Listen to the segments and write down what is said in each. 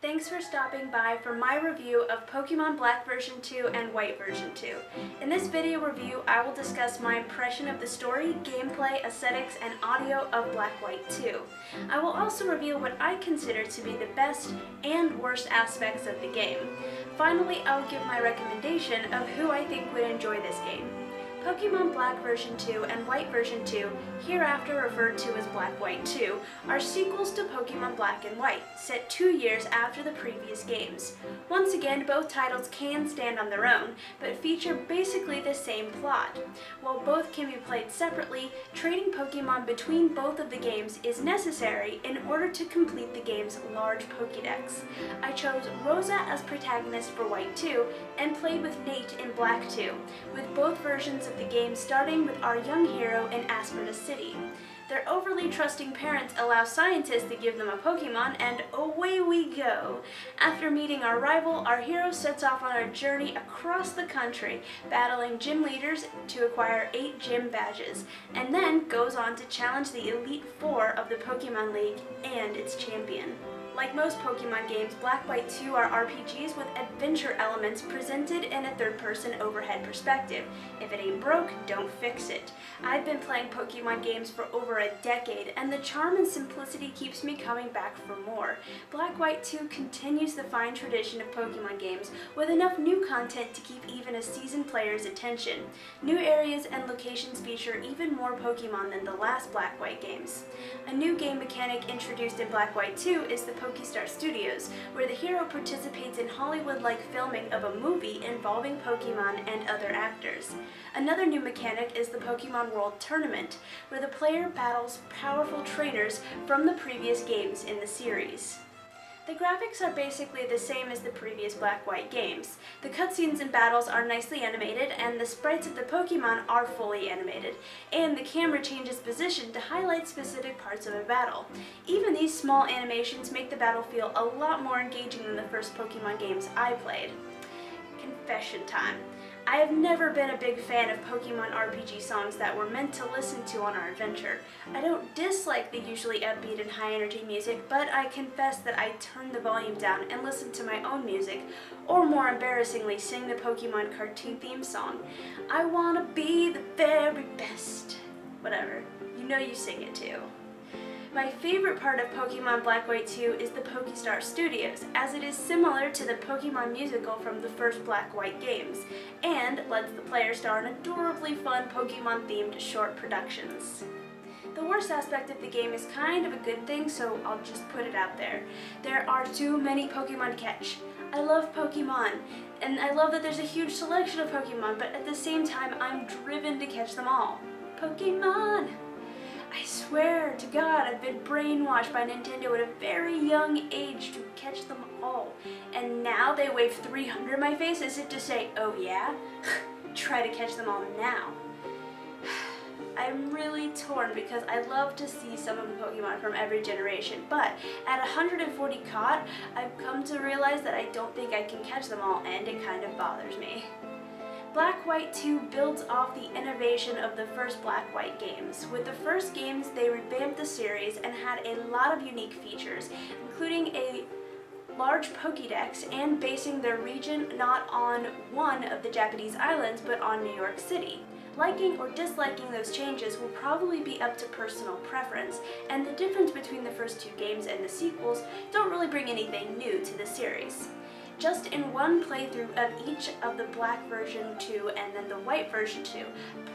Thanks for stopping by for my review of Pokemon Black version 2 and White version 2. In this video review, I will discuss my impression of the story, gameplay, aesthetics, and audio of Black White 2. I will also reveal what I consider to be the best and worst aspects of the game. Finally, I will give my recommendation of who I think would enjoy this game. Pokemon Black version 2 and White version 2, hereafter referred to as Black White 2, are sequels to Pokemon Black and White, set 2 years after the previous games. Once again, both titles can stand on their own, but feature basically the same plot. While both can be played separately, trading Pokemon between both of the games is necessary in order to complete the game's large Pokédex. I chose Rosa as protagonist for White 2 and played with Nate in Black 2, with both versions of the game starting with our young hero in Asperna City. Their overly trusting parents allow scientists to give them a Pokemon, and away we go! After meeting our rival, our hero sets off on a journey across the country, battling gym leaders to acquire 8 gym badges, and then goes on to challenge the Elite Four of the Pokemon League and its champion. Like most Pokemon games, Black White 2 are RPGs with adventure elements presented in a third-person overhead perspective. If it ain't broke, don't fix it. I've been playing Pokemon games for over a decade, and the charm and simplicity keeps me coming back for more. Black White 2 continues the fine tradition of Pokemon games, with enough new content to keep even a seasoned player's attention. New areas and locations feature even more Pokemon than the last Black White games. A new game mechanic introduced in Black White 2 is the Pokestar Studios, where the hero participates in Hollywood-like filming of a movie involving Pokemon and other actors. Another new mechanic is the Pokemon World Tournament, where the player battles powerful trainers from the previous games in the series. The graphics are basically the same as the previous Black-White games. The cutscenes and battles are nicely animated, and the sprites of the Pokemon are fully animated, and the camera changes position to highlight specific parts of a battle. Even these small animations make the battle feel a lot more engaging than the first Pokemon games I played. Confession time. I have never been a big fan of Pokemon RPG songs that were meant to listen to on our adventure. I don't dislike the usually upbeat and high-energy music, but I confess that I turn the volume down and listen to my own music, or more embarrassingly, sing the Pokemon cartoon theme song. I wanna be the very best. Whatever. You know you sing it too. My favorite part of Pokemon Black White 2 is the Pokestar Studios, as it is similar to the Pokemon musical from the first Black White games, and lets the player star in adorably fun Pokemon-themed short productions. The worst aspect of the game is kind of a good thing, so I'll just put it out there. There are too many Pokemon to catch. I love Pokemon, and I love that there's a huge selection of Pokemon, but at the same time, I'm driven to catch them all. Pokemon! I swear to God, I've been brainwashed by Nintendo at a very young age to catch them all. And now they wave 300 in my face as if to say, oh yeah? Try to catch them all now. I'm really torn because I love to see some of the Pokemon from every generation, but at 140 caught, I've come to realize that I don't think I can catch them all, and it kind of bothers me. Black White 2 builds off the innovation of the first Black White games. With the first games, they revamped the series and had a lot of unique features, including a large Pokédex and basing their region not on one of the Japanese islands, but on New York City. Liking or disliking those changes will probably be up to personal preference, and the difference between the first 2 games and the sequels don't really bring anything new to the series. Just in one playthrough of each of the Black version 2 and then the White version 2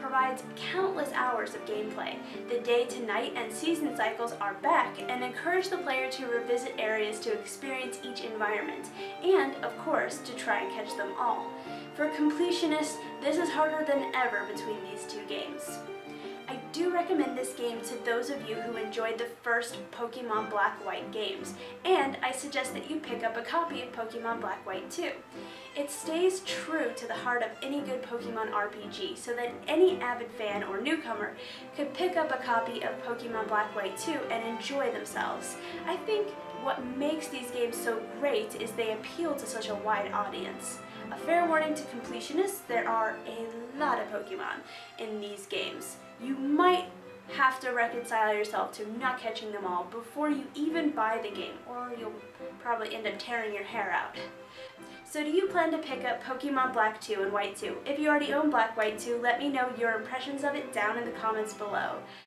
provides countless hours of gameplay. The day to night and season cycles are back and encourage the player to revisit areas to experience each environment, and of course to try and catch them all. For completionists, this is harder than ever between these 2 games. I do recommend this game to those of you who enjoyed the first Pokemon Black White games, and I suggest that you pick up a copy of Pokemon Black White 2. It stays true to the heart of any good Pokemon RPG, so that any avid fan or newcomer could pick up a copy of Pokemon Black White 2 and enjoy themselves. I think what makes these games so great is they appeal to such a wide audience. A fair warning to completionists, there are a lot of Pokemon in these games. You might have to reconcile yourself to not catching them all before you even buy the game, or you'll probably end up tearing your hair out. So do you plan to pick up Pokemon Black 2 and White 2? If you already own Black White 2, let me know your impressions of it down in the comments below.